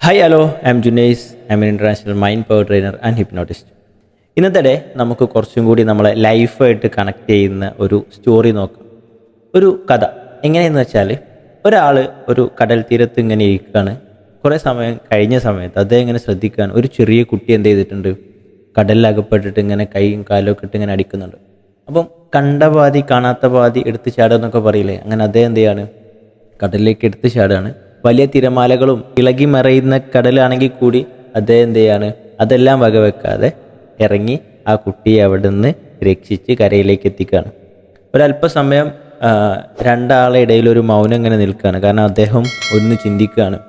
Hi hello I M Junaiz. I M N international mind power trainer and hypnotist. ഇന്നത്തെ നമുക്ക് കുറച്ചും കൂടി നമ്മളെ ലൈഫായിട്ട് കണക്ട് ചെയ്യുന്ന ഒരു സ്റ്റോറി നോക്കാം. ഒരു കഥ എങ്ങനെയെന്ന് വെച്ചാൽ, ഒരാൾ ഒരു കടൽ തീരത്ത് ഇങ്ങനെ ഇരിക്കുകയാണ്. കുറേ സമയം കഴിഞ്ഞ സമയത്ത് അദ്ദേഹം ഇങ്ങനെ ശ്രദ്ധിക്കുകയാണ്, ഒരു ചെറിയ കുട്ടി എന്ത് ചെയ്തിട്ടുണ്ട്, കടലിൽ അകപ്പെട്ടിട്ട് ഇങ്ങനെ കൈയും കാലൊക്കെ ഇട്ട് ഇങ്ങനെ അടിക്കുന്നുണ്ട്. അപ്പം കണ്ട പാതി കാണാത്ത പാതി എടുത്ത് ചാടുക എന്നൊക്കെ പറയില്ലേ, അങ്ങനെ അദ്ദേഹം എന്ത് ചെയ്യാണ്, കടലിലേക്ക് എടുത്ത് ചാടുകയാണ്. വലിയ തിരമാലകളും ഇളകി മറയുന്ന കടലാണെങ്കിൽ കൂടി അദ്ദേഹം എന്ത് ചെയ്യാണ്, അതെല്ലാം വകവെക്കാതെ ഇറങ്ങി ആ കുട്ടിയെ അവിടെ നിന്ന് രക്ഷിച്ച് കരയിലേക്ക് എത്തിക്കുകയാണ്. ഒരല്പസമയം രണ്ടാളെ ഇടയിൽ ഒരു മൗനം ഇങ്ങനെ നിൽക്കുകയാണ്. കാരണം അദ്ദേഹം ഒന്ന് ചിന്തിക്കുകയാണ്.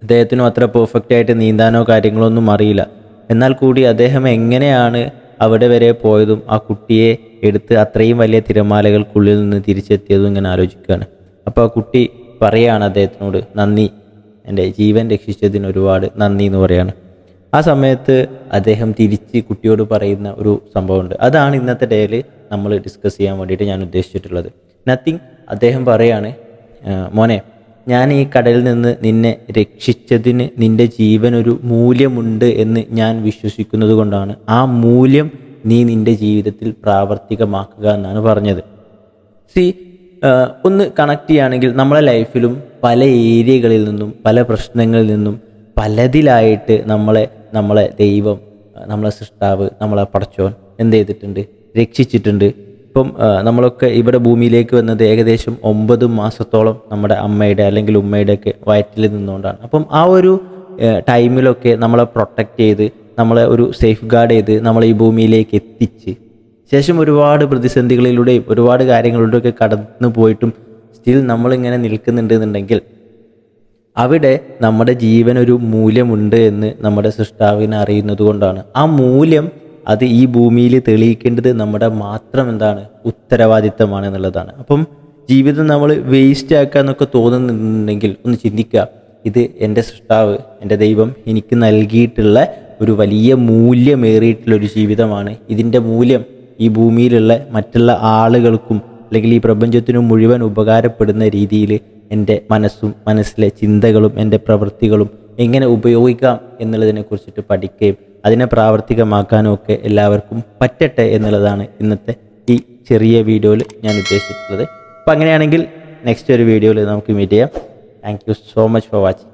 അദ്ദേഹത്തിനും അത്ര പെർഫെക്റ്റ് ആയിട്ട് നീന്താനോ കാര്യങ്ങളോ ഒന്നും അറിയില്ല. എന്നാൽ കൂടി അദ്ദേഹം എങ്ങനെയാണ് അവിടെ വരെ പോയതും ആ കുട്ടിയെ എടുത്ത് അത്രയും വലിയ തിരമാലകൾക്കുള്ളിൽ നിന്ന് തിരിച്ചെത്തിയതും ഇങ്ങനെ ആലോചിക്കുകയാണ്. അപ്പോൾ ആ കുട്ടി പറയുകയാണ് അദ്ദേഹത്തിനോട്, നന്ദി, എൻ്റെ ജീവൻ രക്ഷിച്ചതിന് ഒരുപാട് നന്ദി എന്ന് പറയാണ്. ആ സമയത്ത് അദ്ദേഹം തിരിച്ച് കുട്ടിയോട് പറയുന്ന ഒരു സംഭവമുണ്ട്. അതാണ് ഇന്നത്തെ ഡേയിൽ നമ്മൾ ഡിസ്കസ് ചെയ്യാൻ വേണ്ടിയിട്ട് ഞാൻ ഉദ്ദേശിച്ചിട്ടുള്ളത്. നത്തിങ്. അദ്ദേഹം പറയാണ്, മോനെ, ഞാൻ ഈ കടലിൽ നിന്ന് നിന്നെ രക്ഷിച്ചതിന് നിൻ്റെ ജീവനൊരു മൂല്യമുണ്ട് എന്ന് ഞാൻ വിശ്വസിക്കുന്നത് കൊണ്ടാണ് ആ മൂല്യം നീ നിൻ്റെ ജീവിതത്തിൽ പ്രാവർത്തികമാക്കുക എന്നാണ് പറഞ്ഞത്. ഒന്ന് കണക്ട് ചെയ്യുകയാണെങ്കിൽ നമ്മളെ ലൈഫിലും പല ഏരിയകളിൽ നിന്നും പല പ്രശ്നങ്ങളിൽ നിന്നും പലതിലായിട്ട് നമ്മളെ ദൈവം, നമ്മളെ സൃഷ്ടാവ്, നമ്മളെ പടച്ചോൻ എന്ത് ചെയ്തിട്ടുണ്ട്, രക്ഷിച്ചിട്ടുണ്ട്. ഇപ്പം നമ്മളൊക്കെ ഇവിടെ ഭൂമിയിലേക്ക് വന്നത് ഏകദേശം 9 മാസത്തോളം നമ്മുടെ അമ്മയുടെ അല്ലെങ്കിൽ ഉമ്മയുടെയൊക്കെ വയറ്റിൽ നിന്നുകൊണ്ടാണ്. അപ്പം ആ ഒരു ടൈമിലൊക്കെ നമ്മളെ പ്രൊട്ടക്റ്റ് ചെയ്ത്, നമ്മളെ ഒരു സേഫ് ഗാർഡ് ചെയ്ത് നമ്മളെ ഈ ഭൂമിയിലേക്ക് എത്തിച്ച് ശേഷം ഒരുപാട് പ്രതിസന്ധികളിലൂടെയും ഒരുപാട് കാര്യങ്ങളിലൂടെയൊക്കെ കടന്നു പോയിട്ടും സ്റ്റിൽ നമ്മളിങ്ങനെ നിൽക്കുന്നുണ്ട് എന്നുണ്ടെങ്കിൽ അവിടെ നമ്മുടെ ജീവനൊരു മൂല്യമുണ്ട് എന്ന് നമ്മുടെ സൃഷ്ടാവിനെ അറിയുന്നത് കൊണ്ടാണ്. ആ മൂല്യം അത് ഈ ഭൂമിയിൽ തെളിയിക്കേണ്ടത് നമ്മുടെ മാത്രം ഉത്തരവാദിത്തമാണ് എന്നുള്ളതാണ്. അപ്പം ജീവിതം നമ്മൾ വേസ്റ്റ് ആക്കുക എന്നൊക്കെ തോന്നുന്നുണ്ടെങ്കിൽ ഒന്ന് ചിന്തിക്കുക, ഇത് എൻ്റെ സൃഷ്ടാവ്, എൻ്റെ ദൈവം എനിക്ക് നൽകിയിട്ടുള്ള ഒരു വലിയ മൂല്യമേറിയിട്ടുള്ളൊരു ജീവിതമാണ്. ഇതിൻ്റെ മൂല്യം ഈ ഭൂമിയിലുള്ള മറ്റുള്ള ആളുകൾക്കും അല്ലെങ്കിൽ ഈ പ്രപഞ്ചത്തിനും മുഴുവൻ ഉപകാരപ്പെടുന്ന രീതിയിൽ എൻ്റെ മനസ്സിലെ ചിന്തകളും എൻ്റെ പ്രവൃത്തികളും എങ്ങനെ ഉപയോഗിക്കാം എന്നുള്ളതിനെക്കുറിച്ചിട്ട് പഠിക്കുകയും അതിനെ പ്രാവർത്തികമാക്കാനും ഒക്കെ എല്ലാവർക്കും പറ്റട്ടെ എന്നുള്ളതാണ് ഇന്നത്തെ ഈ ചെറിയ വീഡിയോയിൽ ഞാൻ ഉദ്ദേശിച്ചിട്ടുള്ളത്. അപ്പോൾ അങ്ങനെയാണെങ്കിൽ നെക്സ്റ്റ് ഒരു വീഡിയോയിൽ നമുക്ക് മീറ്റ് ചെയ്യാം. Thank you so much for watching.